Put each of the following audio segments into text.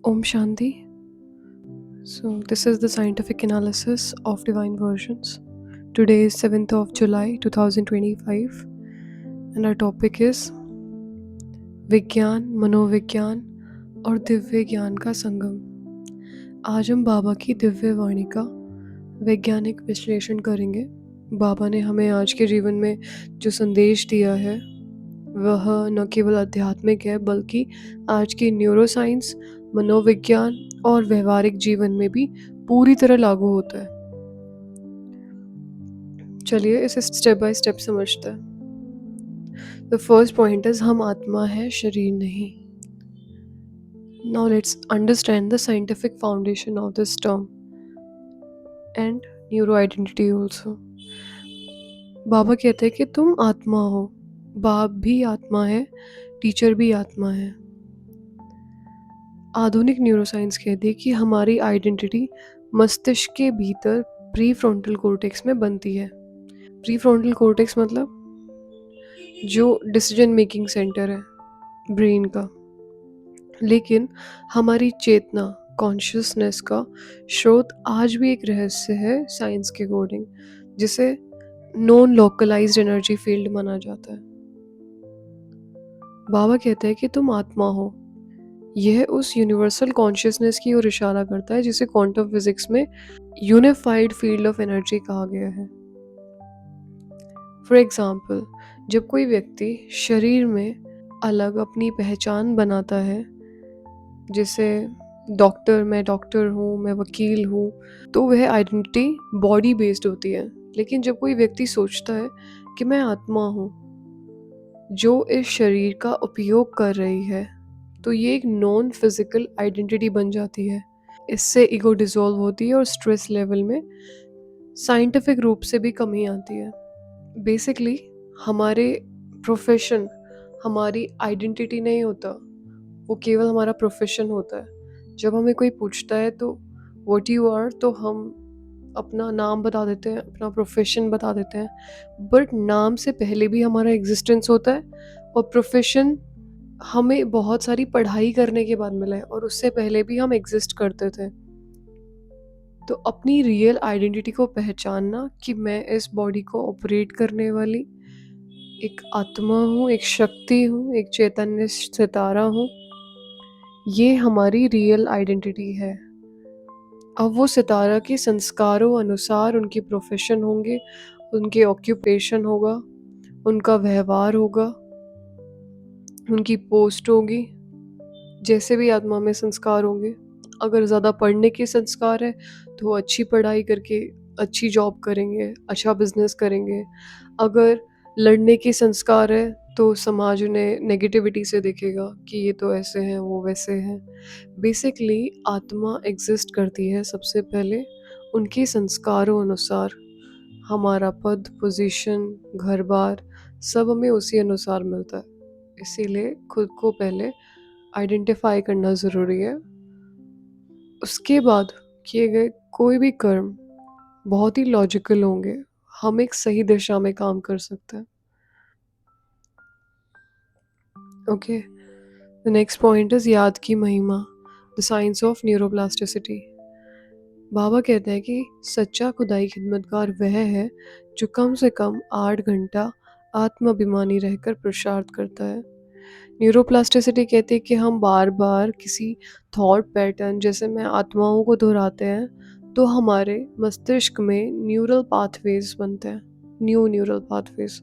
Om Shanti. So, this is the scientific analysis of divine versions. Today is 7th of July 2025, and our topic is विज्ञान, मनोविज्ञान और दिव्य ज्ञान का संगम। आज हम बाबा की दिव्य वाणी का वैज्ञानिक विश्लेषण करेंगे। बाबा ने हमें आज के जीवन में जो संदेश दिया है वह न केवल आध्यात्मिक है बल्कि आज की न्यूरोसाइंस, मनोविज्ञान और व्यवहारिक जीवन में भी पूरी तरह लागू होता है। चलिए इसे स्टेप बाय स्टेप समझते हैं। द फर्स्ट पॉइंट इज हम आत्मा है, शरीर नहीं। Now let's understand the scientific foundation of this term and neuro identity also. बाबा कहते हैं कि तुम आत्मा हो, बाप भी आत्मा है, टीचर भी आत्मा है। आधुनिक न्यूरोसाइंस कहती है कि हमारी आइडेंटिटी मस्तिष्क के भीतर प्री फ्रंटल कॉर्टेक्स में बनती है। प्री फ्रंटल कॉर्टेक्स मतलब जो डिसीजन मेकिंग सेंटर है ब्रेन का। लेकिन हमारी चेतना, कॉन्शियसनेस का स्रोत आज भी एक रहस्य है साइंस के अकॉर्डिंग, जिसे नॉन लोकलाइज्ड एनर्जी फील्ड माना जाता है। बाबा कहते हैं कि तुम आत्मा हो। यह उस यूनिवर्सल कॉन्शियसनेस की ओर इशारा करता है जिसे क्वांटम फिजिक्स में यूनिफाइड फील्ड ऑफ एनर्जी कहा गया है। फॉर एग्जाम्पल, जब कोई व्यक्ति शरीर में अलग अपनी पहचान बनाता है, जैसे मैं डॉक्टर हूँ, मैं वकील हूँ, तो वह आइडेंटिटी बॉडी बेस्ड होती है। लेकिन जब कोई व्यक्ति सोचता है कि मैं आत्मा हूँ जो इस शरीर का उपयोग कर रही है, तो ये एक नॉन फिजिकल आइडेंटिटी बन जाती है। इससे ईगो डिसॉल्व होती है और स्ट्रेस लेवल में साइंटिफिक रूप से भी कमी आती है। बेसिकली हमारे प्रोफेशन हमारी आइडेंटिटी नहीं होता, वो केवल हमारा प्रोफेशन होता है। जब हमें कोई पूछता है तो व्हाट यू आर, तो हम अपना नाम बता देते हैं, अपना प्रोफेशन बता देते हैं। बट नाम से पहले भी हमारा एग्जिस्टेंस होता है, और प्रोफेशन हमें बहुत सारी पढ़ाई करने के बाद मिला है, और उससे पहले भी हम एग्जिस्ट करते थे। तो अपनी रियल आइडेंटिटी को पहचानना कि मैं इस बॉडी को ऑपरेट करने वाली एक आत्मा हूँ, एक शक्ति हूँ, एक चैतन्य सितारा हूँ, ये हमारी रियल आइडेंटिटी है। अब वो सितारा के संस्कारों अनुसार उनके प्रोफेशन होंगे, उनके ऑक्यूपेशन होगा, उनका व्यवहार होगा, उनकी पोस्ट होगी, जैसे भी आत्मा में संस्कार होंगे। अगर ज़्यादा पढ़ने के संस्कार है तो वो अच्छी पढ़ाई करके अच्छी जॉब करेंगे, अच्छा बिजनेस करेंगे। अगर लड़ने के संस्कार है तो समाज उन्हें नेगेटिविटी से देखेगा कि ये तो ऐसे हैं, वो वैसे हैं। बेसिकली आत्मा एग्जिस्ट करती है सबसे पहले उनके संस्कारों अनुसार। हमारा पद, पोजीशन, घर बार सब हमें उसी अनुसार मिलता है। इसीलिए खुद को पहले आइडेंटिफाई करना ज़रूरी है। उसके बाद किए गए कोई भी कर्म बहुत ही लॉजिकल होंगे, हम एक सही दिशा में काम कर सकते हैं। Okay, the next point is याद की महिमा, द साइंस ऑफ न्यूरोप्लास्टिसिटी। बाबा कहते हैं कि सच्चा खुदाई खिदमतगार वह है जो कम से कम 8 घंटा आत्माभिमानी रहकर पुरुषार्थ करता है। न्यूरोप्लास्टिसिटी कहती है कि हम बार बार किसी थॉट पैटर्न, जैसे मैं आत्माओं को दोहराते हैं, तो हमारे मस्तिष्क में न्यूरल पाथवेज बनते हैं, न्यू न्यूरल पाथवेज।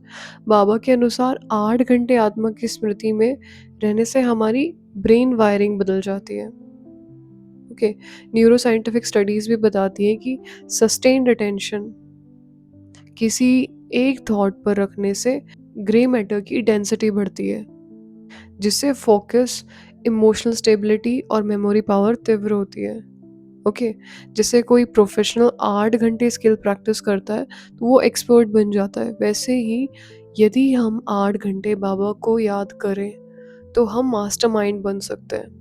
बाबा के अनुसार 8 घंटे आत्मा की स्मृति में रहने से हमारी ब्रेन वायरिंग बदल जाती है। ओके, न्यूरो साइंटिफिक स्टडीज़ भी बताती हैं कि सस्टेन्ड अटेंशन किसी एक थॉट पर रखने से ग्रे मैटर की डेंसिटी बढ़ती है, जिससे फोकस, इमोशनल स्टेबिलिटी और मेमोरी पावर तीव्र होती है। ओके, जैसे कोई प्रोफेशनल 8 घंटे स्किल प्रैक्टिस करता है तो वो एक्सपर्ट बन जाता है, वैसे ही यदि हम 8 घंटे बाबा को याद करें तो हम मास्टरमाइंड बन सकते हैं।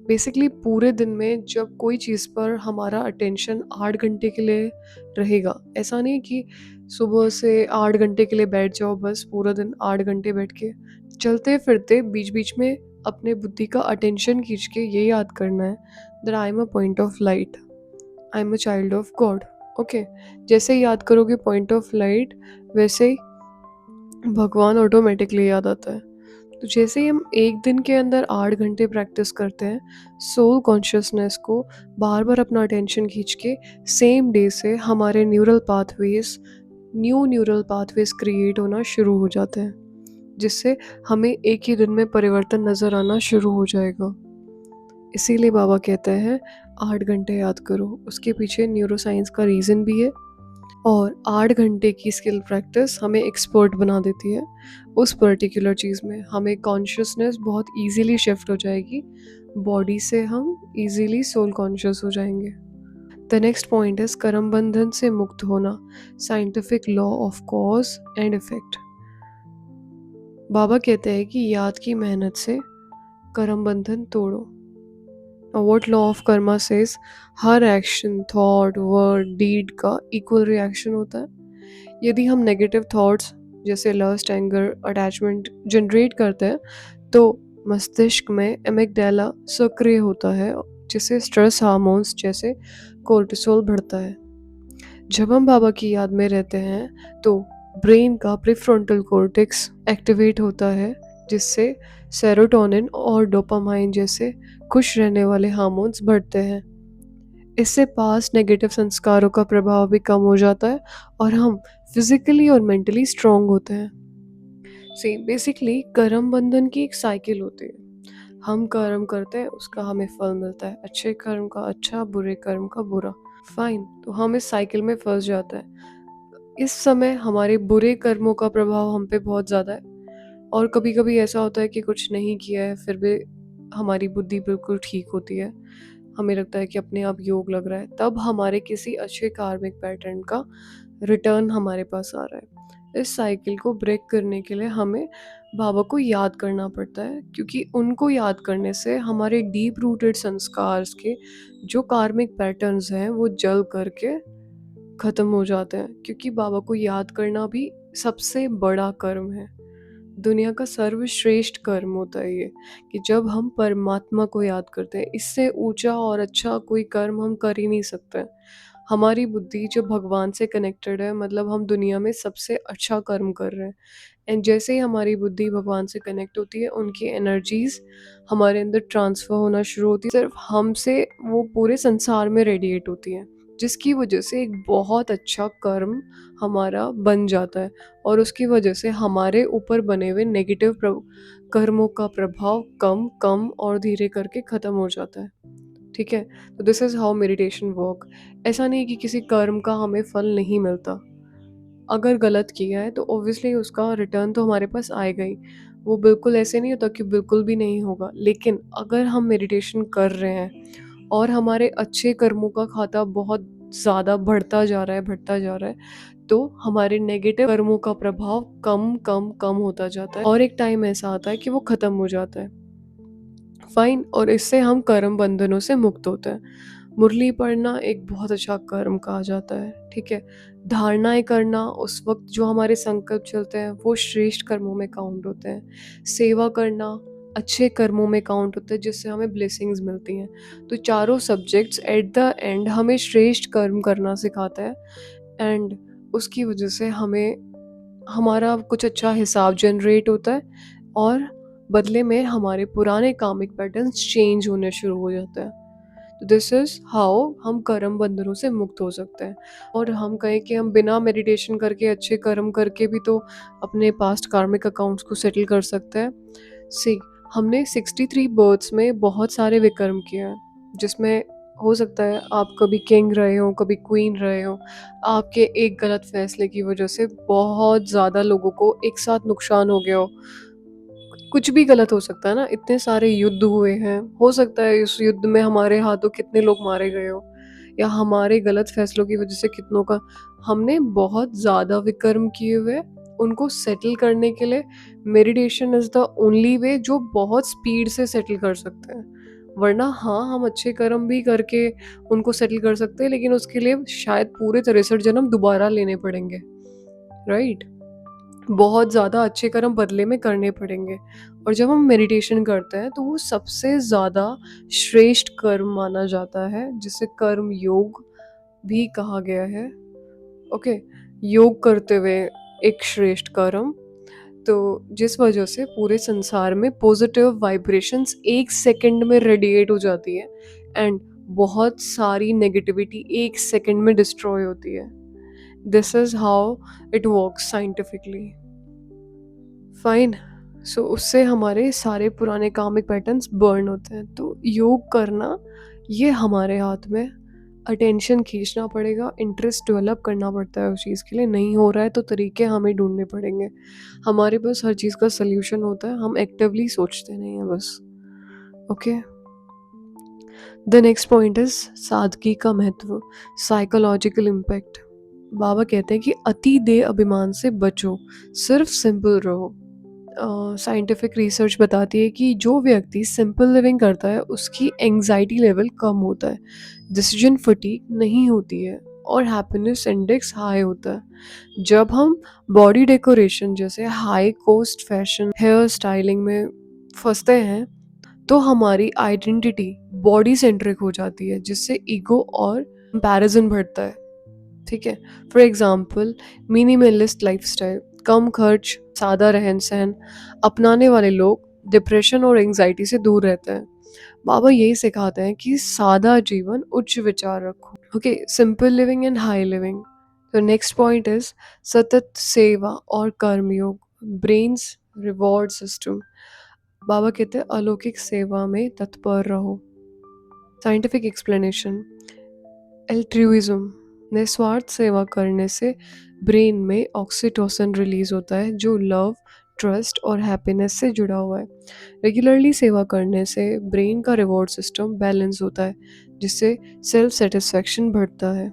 बेसिकली पूरे दिन में जब कोई चीज़ पर हमारा अटेंशन 8 घंटे के लिए रहेगा, ऐसा नहीं कि सुबह से 8 घंटे के लिए बैठ जाओ, बस पूरा दिन 8 घंटे बैठ के, चलते फिरते बीच बीच में अपने बुद्धि का अटेंशन खींच के ये याद करना है that I am a point of light, I am a child of God. Okay, जैसे ही याद करोगे पॉइंट ऑफ लाइट, वैसे ही भगवान ऑटोमेटिकली याद आता है। तो जैसे ही हम एक दिन के अंदर 8 घंटे प्रैक्टिस करते हैं सोल कॉन्शियसनेस को, बार बार अपना अटेंशन खींच के, सेम डे से हमारे न्यू न्यूरल पाथवेज क्रिएट होना शुरू हो जाते हैं, जिससे हमें एक ही दिन में परिवर्तन नज़र आना शुरू हो जाएगा। इसीलिए बाबा कहते हैं 8 घंटे याद करो। उसके पीछे न्यूरो साइंस का रीज़न भी है। और 8 घंटे की स्किल प्रैक्टिस हमें एक्सपर्ट बना देती है उस पर्टिकुलर चीज़ में। हमें कॉन्शियसनेस बहुत इजीली शिफ्ट हो जाएगी, बॉडी से हम इजीली सोल कॉन्शियस हो जाएंगे। द नेक्स्ट पॉइंट इज कर्म बंधन से मुक्त होना, scientific law of cause and effect. बाबा कहते हैं कि याद की मेहनत से कर्म बंधन तोड़ो। What law of karma says, हर एक्शन, थॉट, वर्ड, डीड का इक्वल रिएक्शन होता है। यदि हम नेगेटिव थॉट्स जैसे लस्ट, एंगर, अटैचमेंट जनरेट करते हैं तो मस्तिष्क में एमिगडाला सक्रिय होता है, जिससे स्ट्रेस हार्मोन्स जैसे कोर्टिसोल बढ़ता है। जब हम बाबा की याद में रहते हैं तो ब्रेन का प्रीफ्रंटल कॉर्टेक्स एक्टिवेट होता है, जिससे सेरोटोनिन और डोपामाइन जैसे खुश रहने वाले हार्मोन्स बढ़ते हैं। इससे पास्ट नेगेटिव संस्कारों का प्रभाव भी कम हो जाता है और हम फिजिकली और मेंटली स्ट्रांग होते हैं। सी बेसिकली कर्म बंधन की एक साइकिल होती है। हम कर्म करते हैं, उसका हमें फल मिलता है, अच्छे कर्म का अच्छा, बुरे कर्म का बुरा। फाइन, तो हम इस साइकिल में फंस जाते हैं। इस समय हमारे बुरे कर्मों का प्रभाव हम पे बहुत ज़्यादा है, और कभी कभी ऐसा होता है कि कुछ नहीं किया है फिर भी हमारी बुद्धि बिल्कुल ठीक होती है, हमें लगता है कि अपने आप योग लग रहा है, तब हमारे किसी अच्छे कार्मिक पैटर्न का रिटर्न हमारे पास आ रहा है। इस साइकिल को ब्रेक करने के लिए हमें बाबा को याद करना पड़ता है, क्योंकि उनको याद करने से हमारे डीप रूटेड संस्कार के जो कार्मिक पैटर्न्स हैं वो जल करके ख़त्म हो जाते हैं। क्योंकि बाबा को याद करना भी सबसे बड़ा कर्म है, दुनिया का सर्वश्रेष्ठ कर्म होता है ये, कि जब हम परमात्मा को याद करते हैं, इससे ऊंचा और अच्छा कोई कर्म हम कर ही नहीं सकते। हमारी बुद्धि जब भगवान से कनेक्टेड है, मतलब हम दुनिया में सबसे अच्छा कर्म कर रहे हैं। एंड जैसे ही हमारी बुद्धि भगवान से कनेक्ट होती है, उनकी एनर्जीज हमारे अंदर ट्रांसफ़र होना शुरू होती है, सिर्फ हमसे वो पूरे संसार में रेडिएट होती है, जिसकी वजह से एक बहुत अच्छा कर्म हमारा बन जाता है, और उसकी वजह से हमारे ऊपर बने हुए नेगेटिव कर्मों का प्रभाव कम कम और धीरे करके ख़त्म हो जाता है। ठीक है, तो this is how meditation work. ऐसा नहीं कि किसी कर्म का हमें फल नहीं मिलता। अगर गलत किया है तो ऑब्वियसली उसका रिटर्न तो हमारे पास आएगा ही। वो बिल्कुल ऐसे नहीं होता कि बिल्कुल भी नहीं होगा। लेकिन अगर हम मेडिटेशन कर रहे हैं और हमारे अच्छे कर्मों का खाता बहुत ज़्यादा बढ़ता जा रहा है, तो हमारे नेगेटिव कर्मों का प्रभाव कम कम कम होता जाता है, और एक टाइम ऐसा आता है कि वो ख़त्म हो जाता है। फाइन, और इससे हम कर्म बंधनों से मुक्त होते हैं। मुरली पढ़ना एक बहुत अच्छा कर्म कहा जाता है, ठीक है। धारणाएं करना उस वक्त जो हमारे संकल्प चलते हैं वो श्रेष्ठ कर्मों में काउंट होते हैं। सेवा करना अच्छे कर्मों में काउंट होता है, जिससे हमें ब्लेसिंग्स मिलती हैं। तो चारों सब्जेक्ट्स एट द एंड हमें श्रेष्ठ कर्म करना सिखाता है, एंड उसकी वजह से हमें हमारा कुछ अच्छा हिसाब जनरेट होता है, और बदले में हमारे पुराने कामिक पैटर्न्स चेंज होने शुरू हो जाते हैं। तो दिस इज़ हाउ हम कर्म बंधनों से मुक्त हो सकते हैं। और हम कहें कि हम बिना मेडिटेशन करके, अच्छे कर्म करके भी तो अपने पास्ट कार्मिक अकाउंट्स को सेटल कर सकते हैं। सी, हमने 63 बर्थ्स में बहुत सारे विकर्म किए हैं, जिसमें हो सकता है आप कभी किंग रहे हो, कभी क्वीन रहे हो। आपके एक गलत फैसले की वजह से बहुत ज़्यादा लोगों को एक साथ नुकसान हो गया हो। कुछ भी गलत हो सकता है ना, इतने सारे युद्ध हुए हैं, हो सकता है इस युद्ध में हमारे हाथों कितने लोग मारे गए हो, या हमारे गलत फैसलों की वजह से कितनों का। हमने बहुत ज़्यादा विकर्म किए हुए, उनको सेटल करने के लिए meditation is the only way जो बहुत स्पीड से सेटल कर सकते हैं। वरना हाँ, हम अच्छे कर्म भी करके उनको सेटल कर सकते हैं, लेकिन उसके लिए शायद पूरे 63 जन्म दोबारा लेने पड़ेंगे, राइट। बहुत ज़्यादा अच्छे कर्म बदले में करने पड़ेंगे। और जब हम मेडिटेशन करते हैं तो वो सबसे ज़्यादा श्रेष्ठ कर्म माना जाता है, जिसे कर्म योग भी कहा गया है। ओके, योग करते हुए एक श्रेष्ठ कर्म, तो जिस वजह से पूरे संसार में पॉजिटिव वाइब्रेशंस 1 सेकंड में रेडिएट हो जाती है एंड बहुत सारी नेगेटिविटी 1 सेकंड में डिस्ट्रॉय होती है। This is how it works scientifically. Fine. So उससे हमारे सारे पुराने कामिक पैटर्न्स बर्न होते हैं। तो योग करना ये हमारे हाथ में, अटेंशन खींचना पड़ेगा, इंटरेस्ट डेवलप करना पड़ता है उस चीज़ के लिए। नहीं हो रहा है तो तरीके हमें ढूंढने पड़ेंगे। हमारे पास हर चीज़ का सल्यूशन होता है, हम एक्टिवली सोचते नहीं हैं बस। Okay, the next point is सादगी का महत्व, साइकोलॉजिकल इम्पैक्ट। बाबा कहते हैं कि अति देह अभिमान से बचो, सिर्फ सिंपल रहो। साइंटिफिक रिसर्च बताती है कि जो व्यक्ति सिंपल लिविंग करता है उसकी एंजाइटी लेवल कम होता है, डिसीजन फटीग नहीं होती है और हैप्पीनेस इंडेक्स हाई होता है। जब हम बॉडी डेकोरेशन जैसे high cost fashion hair styling में फंसते हैं तो हमारी आइडेंटिटी बॉडी सेंट्रिक हो जाती है, जिससे ईगो और कंपैरिजन बढ़ता है। ठीक है, फॉर एग्जाम्पल मिनिमलिस्ट लाइफस्टाइल, कम खर्च, सादा रहन सहन अपनाने वाले लोग डिप्रेशन और एंजाइटी से दूर रहते हैं। बाबा यही सिखाते हैं कि सादा जीवन, उच्च विचार रखो। Okay, simple living and high living. तो नेक्स्ट पॉइंट इज सतत सेवा और कर्मयोग, ब्रेन्स रिवॉर्ड सिस्टम। बाबा कहते हैं अलौकिक सेवा में तत्पर रहो। साइंटिफिक एक्सप्लेनेशन, एल्ट्रुइज्म, निस्वार्थ सेवा करने से ब्रेन में ऑक्सीटोसिन रिलीज होता है जो लव, ट्रस्ट और हैप्पीनेस से जुड़ा हुआ है। रेगुलरली सेवा करने से ब्रेन का रिवॉर्ड सिस्टम बैलेंस होता है, जिससे सेल्फ सेटिस्फैक्शन बढ़ता है।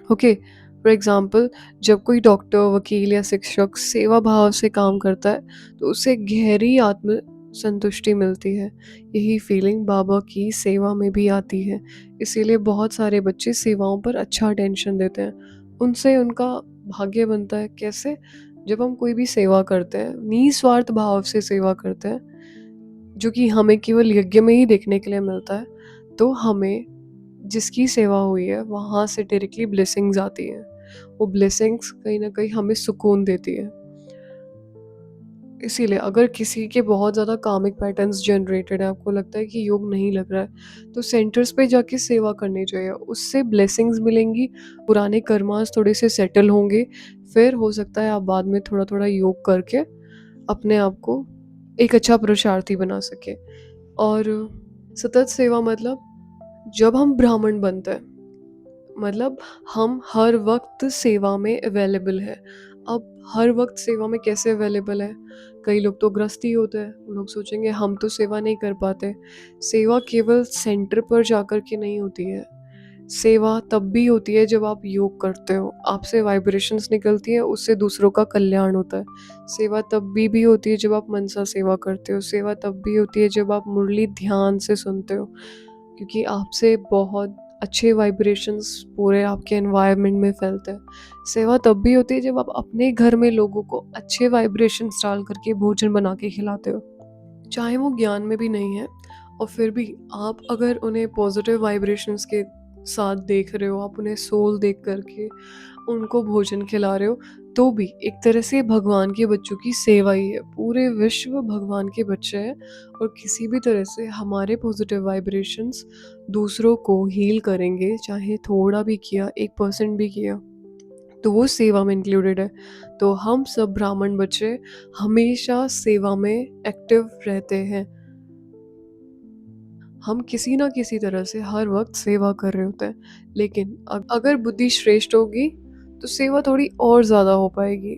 ओके, फॉर एग्जाम्पल जब कोई डॉक्टर, वकील या शिक्षक सेवा भाव से काम करता है तो उसे गहरी आत्म संतुष्टि मिलती है। यही फीलिंग बाबा की सेवा में भी आती है। इसीलिए बहुत सारे बच्चे सेवाओं पर अच्छा अटेंशन देते हैं, उनसे उनका भाग्य बनता है। कैसे? जब हम कोई भी सेवा करते हैं, निस्वार्थ भाव से सेवा करते हैं, जो कि हमें केवल यज्ञ में ही देखने के लिए मिलता है, तो हमें जिसकी सेवा हुई है वहाँ से डायरेक्टली ब्लेसिंग्स आती हैं। वो ब्लेसिंग्स कहीं ना कहीं हमें सुकून देती है। इसीलिए अगर किसी के बहुत ज़्यादा कामिक पैटर्न्स जनरेटेड है, आपको लगता है कि योग नहीं लग रहा है, तो सेंटर्स पे जाके सेवा करनी चाहिए, उससे ब्लेसिंग्स मिलेंगी, पुराने कर्मास थोड़े से सेटल होंगे। फिर हो सकता है आप बाद में थोड़ा थोड़ा योग करके अपने आप को एक अच्छा पुरुषार्थी बना सके। और सतत सेवा मतलब जब हम ब्राह्मण बनते हैं, मतलब हम हर वक्त सेवा में अवेलेबल है। अब हर वक्त सेवा में कैसे अवेलेबल है? कई लोग तो गृहस्थी होते हैं, वो लोग सोचेंगे हम तो सेवा नहीं कर पाते। सेवा केवल सेंटर पर जाकर के नहीं होती है। सेवा तब भी होती है जब आप योग करते हो, आपसे वाइब्रेशंस निकलती हैं, उससे दूसरों का कल्याण होता है। सेवा तब भी होती है जब आप मनसा सेवा करते हो। सेवा तब भी होती है जब आप मुरली ध्यान से सुनते हो, क्योंकि आपसे बहुत अच्छे वाइब्रेशंस पूरे आपके एनवायरनमेंट में फैलते हैं। सेवा तब भी होती है जब आप अपने घर में लोगों को अच्छे वाइब्रेशंस डाल करके भोजन बना के खिलाते हो, चाहे वो ज्ञान में भी नहीं है। और फिर भी आप अगर उन्हें पॉजिटिव वाइब्रेशंस के साथ देख रहे हो, आप उन्हें सोल देख करके उनको भोजन खिला रहे हो, तो भी एक तरह से भगवान के बच्चों की सेवा ही है। पूरे विश्व भगवान के बच्चे हैं और किसी भी तरह से हमारे पॉजिटिव वाइब्रेशंस दूसरों को हील करेंगे, चाहे थोड़ा भी किया, 1% भी किया, तो वो सेवा में इंक्लूडेड है। तो हम सब ब्राह्मण बच्चे हमेशा सेवा में एक्टिव रहते हैं। हम किसी ना किसी तरह से हर वक्त सेवा कर रहे होते हैं। लेकिन अगर बुद्धि श्रेष्ठ होगी तो सेवा थोड़ी और ज़्यादा हो पाएगी।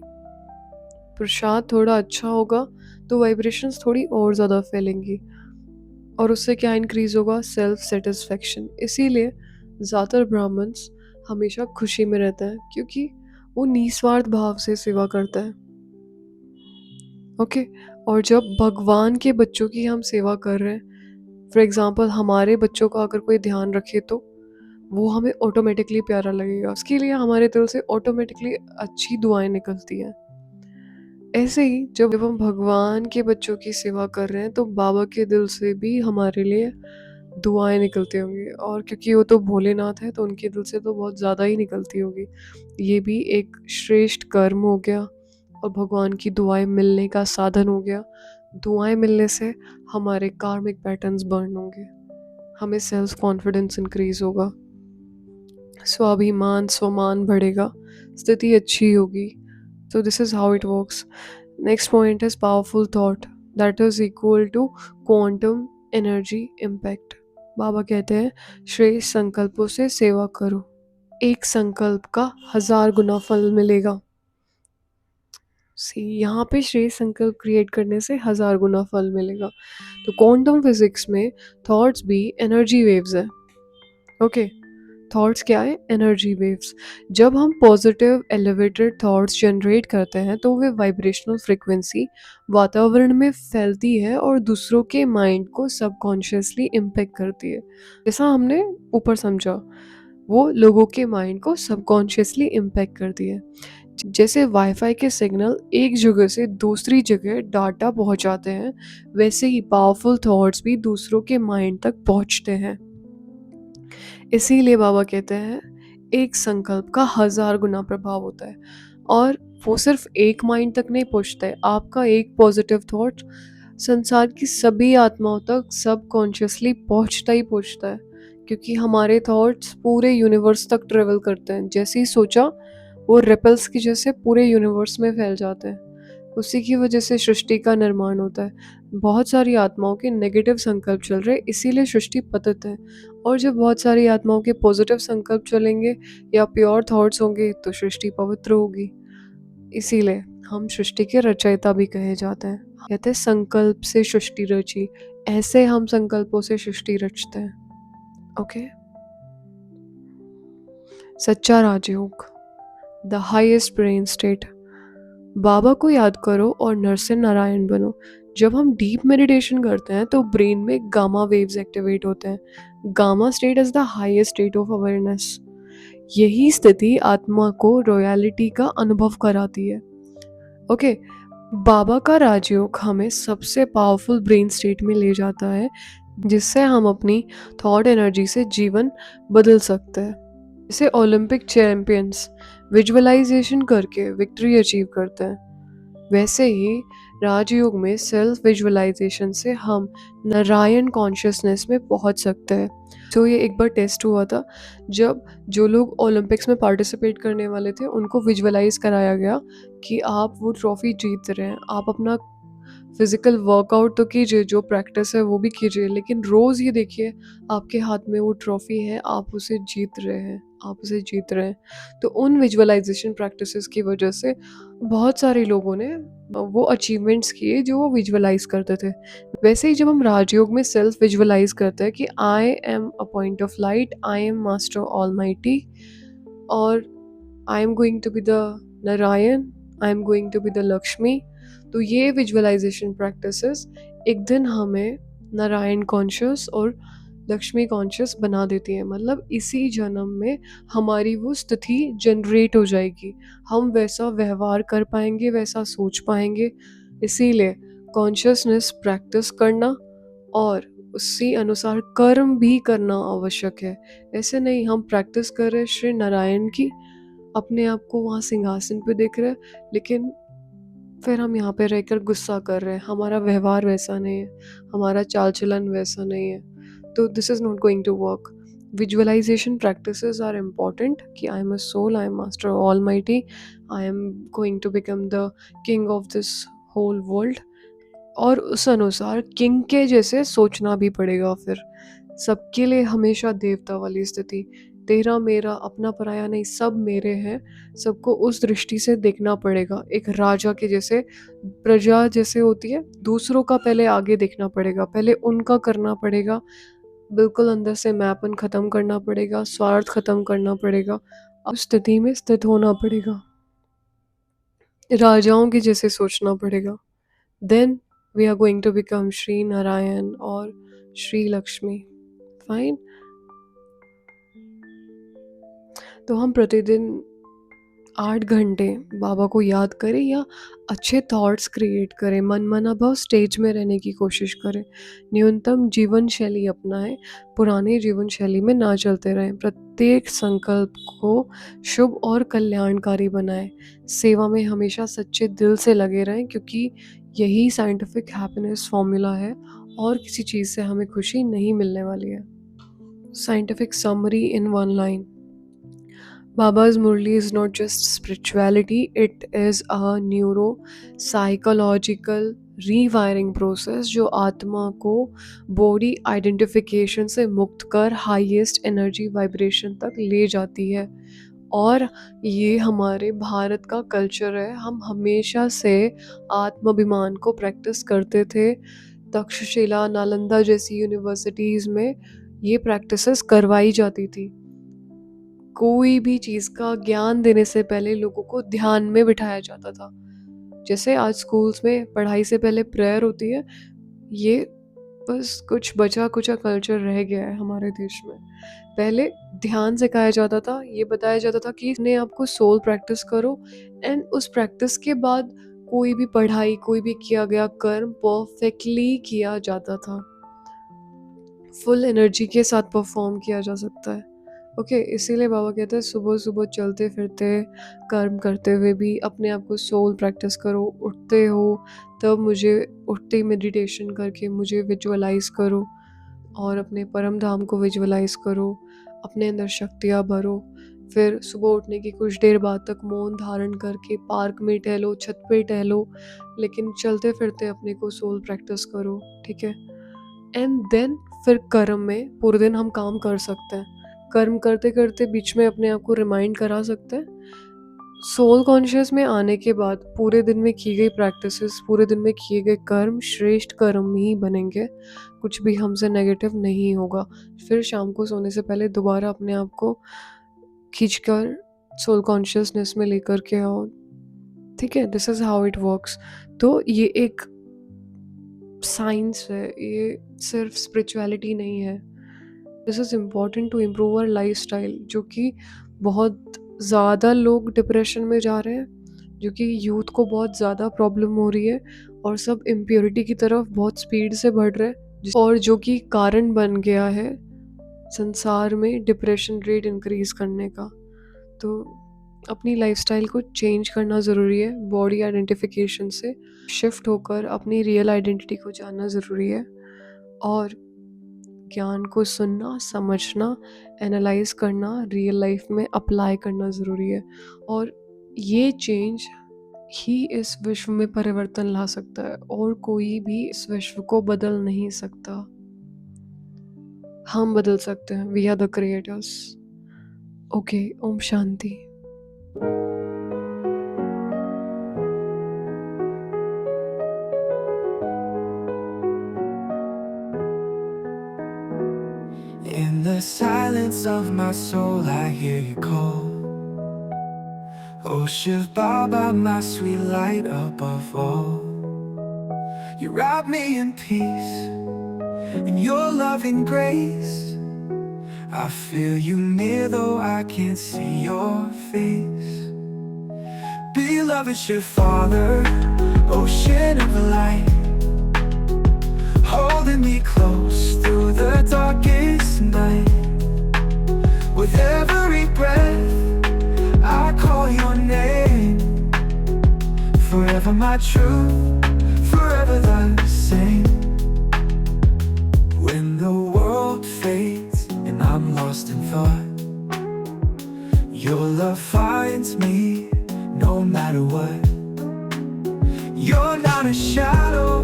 प्रसाद थोड़ा अच्छा होगा तो वाइब्रेशंस थोड़ी और ज़्यादा फैलेंगी और उससे क्या इंक्रीज होगा? Self satisfaction. इसीलिए ज़्यादातर ब्राह्मण्स हमेशा खुशी में रहते हैं, क्योंकि वो निस्वार्थ भाव से सेवा करता है। ओके, और जब भगवान के बच्चों की हम सेवा कर रहे हैं, फॉर एग्जाम्पल हमारे बच्चों का अगर कोई ध्यान रखे, तो वो हमें ऑटोमेटिकली प्यारा लगेगा। उसके लिए हमारे दिल से ऑटोमेटिकली अच्छी दुआएं निकलती हैं। ऐसे ही जब हम भगवान के बच्चों की सेवा कर रहे हैं तो बाबा के दिल से भी हमारे लिए दुआएं निकलती होंगी, और क्योंकि वो तो भोलेनाथ है तो उनके दिल से तो बहुत ज़्यादा ही निकलती होगी। ये भी एक श्रेष्ठ कर्म हो गया और भगवान की दुआएं मिलने का साधन हो गया। दुआएं मिलने से हमारे कार्मिक पैटर्न्स बर्न होंगे, हमें सेल्फ कॉन्फिडेंस इंक्रीज होगा, स्वाभिमान स्वमान बढ़ेगा, स्थिति अच्छी होगी। So this is how it works. Next point is powerful thought that is equal to quantum energy impact. बाबा कहते हैं श्रेष्ठ संकल्पों से सेवा करो, एक संकल्प का 1000 गुना फल मिलेगा। सी यहाँ पे श्रेष्ठ संकल्प क्रिएट करने से 1000 गुना फल मिलेगा। तो क्वांटम फिजिक्स में थॉट्स भी एनर्जी वेव्स है। ओके, थॉट्स क्या है? Energy waves. जब हम पॉजिटिव एलिवेटेड थॉट्स जनरेट करते हैं तो वे वाइब्रेशनल फ्रिक्वेंसी वातावरण में फैलती है और दूसरों के माइंड को सबकॉन्शियसली इम्पेक्ट करती है। जैसा हमने ऊपर समझा, वो लोगों के माइंड को सबकॉन्शियसली इम्पेक्ट करती है। जैसे वाईफाई के सिग्नल एक जगह से दूसरी जगह डाटा पहुंचाते हैं, वैसे ही पावरफुल थॉट्स भी दूसरों के माइंड तक पहुंचते हैं। इसीलिए बाबा कहते हैं एक संकल्प का 1000 गुना प्रभाव होता है, और वो सिर्फ एक माइंड तक नहीं पहुंचता है। आपका एक पॉजिटिव थॉट संसार की सभी आत्माओं तक सब कॉन्शियसली पहुंचता ही पहुंचता है, क्योंकि हमारे थॉट्स पूरे यूनिवर्स तक ट्रेवल करते हैं। जैसे ही सोचा वो रिपल्स की जैसे पूरे यूनिवर्स में फैल जाते हैं। उसी की वजह से सृष्टि का निर्माण होता है। बहुत सारी आत्माओं के नेगेटिव संकल्प चल रहे, इसीलिए सृष्टि पतित है। और जब बहुत सारी आत्माओं के पॉजिटिव संकल्प चलेंगे या प्योर थॉट्स होंगे तो सृष्टि पवित्र होगी। इसीलिए हम सृष्टि के रचयिता भी कहे जाते हैं। कहते हैं संकल्प से सृष्टि रची, ऐसे हम संकल्पों से सृष्टि रचते हैं। ओके, सच्चा राजयोग, द हाईएस्ट ब्रेन स्टेट। बाबा को याद करो और नर से नारायण बनो। जब हम डीप मेडिटेशन करते हैं तो ब्रेन में गामा वेव्स एक्टिवेट होते हैं। Gamma state is the highest state of awareness. यही स्थिति आत्मा को रॉयलिटी का अनुभव कराती है। ओके, बाबा का राजयोग हमें सबसे पावरफुल ब्रेन स्टेट में ले जाता है, जिससे हम अपनी थॉट एनर्जी से जीवन बदल सकते हैं। जैसे ओलंपिक चैंपियंस विजुअलाइजेशन करके विक्ट्री अचीव करते हैं, वैसे ही राजयोग में सेल्फ विजुअलाइजेशन से हम नारायण कॉन्शियसनेस में पहुंच सकते हैं। तो ये एक बार टेस्ट हुआ था, जब जो लोग ओलंपिक्स में पार्टिसिपेट करने वाले थे उनको विजुअलाइज कराया गया कि आप वो ट्रॉफी जीत रहे हैं। आप अपना फिजिकल वर्कआउट तो कीजिए, जो प्रैक्टिस है वो भी कीजिए, लेकिन रोज़ ये देखिए आपके हाथ में वो ट्रॉफी है, आप उसे जीत रहे हैं, आप उसे जीत रहे हैं। तो उन विजुअलाइजेशन प्रैक्टिसेस की वजह से बहुत सारे लोगों ने वो अचीवमेंट्स किए जो वो विजुअलाइज करते थे। वैसे ही जब हम राजयोग में सेल्फ विजुअलाइज करते हैं कि I am a point of light, I am master almighty, और I am going to be the Narayan, I am going to be the Lakshmi, तो ये विजुअलाइजेशन प्रैक्टिसेस एक दिन हमें नारायण कॉन्शियस और लक्ष्मी कॉन्शियस बना देती है। मतलब इसी जन्म में हमारी वो स्थिति जनरेट हो जाएगी, हम वैसा व्यवहार कर पाएंगे, वैसा सोच पाएंगे। इसीलिए कॉन्शियसनेस प्रैक्टिस करना और उसी अनुसार कर्म भी करना आवश्यक है। ऐसे नहीं हम प्रैक्टिस कर रहे श्री नारायण की, अपने आप को वहाँ सिंहासन पे देख रहे हैं, लेकिन फिर हम यहाँ पे रहकर गुस्सा कर रहे हैं, हमारा व्यवहार वैसा नहीं है, हमारा चाल चलन वैसा नहीं है, तो this is not going to work. Visualisation practices are important कि I am a soul, I am master almighty, I am going to become the king of this whole world, और उस अनुसार किंग के जैसे सोचना भी पड़ेगा। फिर सबके लिए हमेशा देवता वाली स्थिति, तेरा मेरा अपना पराया नहीं, सब मेरे हैं, सबको उस दृष्टि से देखना पड़ेगा। एक राजा के जैसे, प्रजा जैसे होती है, दूसरों का पहले आगे देखना पड़ेगा, पहले उनका करना पड़ेगा, बिल्कुल अंदर से मैपन ख़त्म करना पड़ेगा, स्वार्थ ख़त्म करना पड़ेगा, उस स्थिति में स्थित होना पड़ेगा, राजाओं के जैसे सोचना पड़ेगा। Then we are going to become Shri Narayan और श्री लक्ष्मी। फाइन। तो हम प्रतिदिन 8 घंटे बाबा को याद करें या अच्छे थॉट्स क्रिएट करें, मन-मनाभाव स्टेज में रहने की कोशिश करें, न्यूनतम जीवन शैली अपनाएँ, पुरानी जीवन शैली में ना चलते रहें, प्रत्येक संकल्प को शुभ और कल्याणकारी बनाएँ, सेवा में हमेशा सच्चे दिल से लगे रहें क्योंकि यही साइंटिफिक हैप्पीनेस फ़ॉर्मूला है और किसी चीज़ से हमें खुशी नहीं मिलने वाली है। Scientific summary in one line. Baba's Murli is not just spirituality, it is a neuro psychological rewiring process जो आत्मा को बॉडी आइडेंटिफिकेशन से मुक्त कर हाईएस्ट एनर्जी वाइब्रेशन तक ले जाती है। और ये हमारे भारत का कल्चर है, हम हमेशा से आत्माभिमान को प्रैक्टिस करते थे। तक्षशिला, नालंदा जैसी यूनिवर्सिटीज़ में ये प्रैक्टिसेस करवाई जाती थी। कोई भी चीज़ का ज्ञान देने से पहले लोगों को ध्यान में बिठाया जाता था। जैसे आज स्कूल्स में पढ़ाई से पहले प्रेयर होती है, ये बस कुछ बचा-कुचा कल्चर रह गया है हमारे देश में। पहले ध्यान सिखाया जाता था, ये बताया जाता था कि अपने आप को सोल प्रैक्टिस करो एंड उस प्रैक्टिस के बाद कोई भी पढ़ाई, कोई भी किया गया कर्म परफेक्टली किया जाता था। फुल एनर्जी के साथ परफॉर्म किया जा सकता है। ओके, इसीलिए बाबा कहते हैं सुबह-सुबह चलते-फिरते, कर्म करते हुए भी अपने आप को सोल प्रैक्टिस करो। उठते हो तब मुझे उठते ही मेडिटेशन करके मुझे विजुअलाइज़ करो और अपने परम धाम को विजुअलाइज़ करो। अपने अंदर शक्तियाँ भरो। फिर सुबह उठने की कुछ देर बाद तक मौन धारण करके पार्क में टहलो, छत पे टहलो, लेकिन चलते-फिरते अपने को सोल प्रैक्टिस करो, ठीक है? एंड देन फिर कर्म में पूरे दिन हम काम कर सकते हैं। कर्म करते-करते बीच में अपने आप को रिमाइंड करा सकते हैं। सोल कॉन्शियस में आने के बाद पूरे दिन में की गई प्रैक्टिसेस, पूरे दिन में किए गए कर्म श्रेष्ठ कर्म ही बनेंगे। कुछ भी हमसे नेगेटिव नहीं होगा। फिर शाम को सोने से पहले दोबारा अपने आप को खींचकर सोल कॉन्शियसनेस में लेकर के आओ। ठीक है? This is how it works. तो ये एक साइंस है, ये सिर्फ स्पिरिचुअलिटी नहीं है। This is important to improve our lifestyle, जो कि बहुत ज़्यादा लोग डिप्रेशन में जा रहे हैं, जो कि यूथ को बहुत ज़्यादा प्रॉब्लम हो रही है और सब इम्प्योरिटी की तरफ बहुत स्पीड से बढ़ रहे हैं और जो कि कारण बन गया है संसार में डिप्रेशन रेट इंक्रीज़ करने का। तो अपनी लाइफस्टाइल को चेंज करना ज़रूरी है, बॉडी आइडेंटिफिकेशन से शिफ्ट होकर अपनी रियल आइडेंटिटी को जानना ज़रूरी है और ज्ञान को सुनना, समझना, एनालाइज करना, रियल लाइफ में अप्लाई करना ज़रूरी है। और ये चेंज ही इस विश्व में परिवर्तन ला सकता है और कोई भी इस विश्व को बदल नहीं सकता। हम बदल सकते हैं। We are the creators. Okay, Om Shanti. In the silence of my soul, I hear you call. Oh Shiv Baba, my sweet light above all. You wrap me in peace, in your loving grace. I feel you near, though I can't see your face. Beloved Shiv Father, ocean of light, holding me close through the darkest night. With every breath I call your name. Forever my truth, forever the same. When the world fades and I'm lost in thought, your love finds me no matter what. You're not a shadow,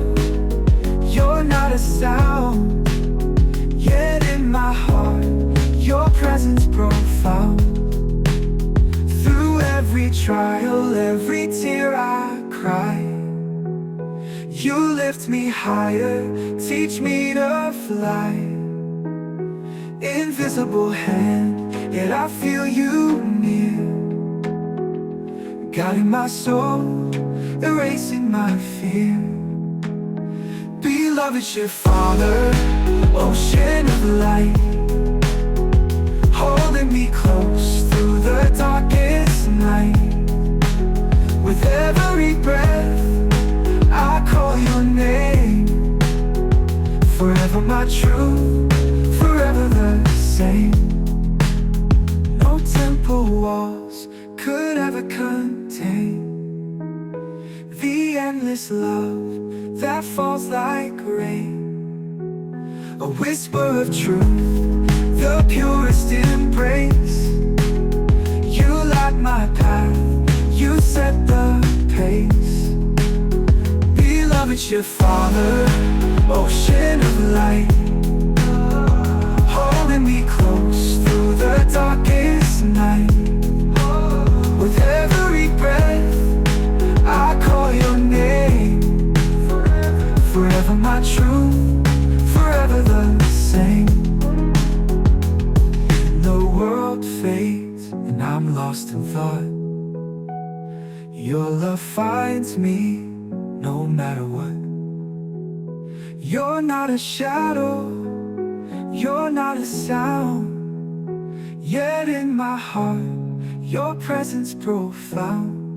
you're not a sound, yet in my heart your presence profound. Through every trial, every tear I cry, you lift me higher, teach me to fly. Invisible hand, yet I feel you near, guiding my soul, erasing my fear. Beloved Shiv Father, ocean of light, holding me close through the darkest night. reach your father, ocean of light, holding me close through the darkest night. With every breath I call your name, forever my truth, forever the same. The world fades and I'm lost in thought. Your love finds me no matter what. You're not a shadow, you're not a sound, yet in my heart your presence profound.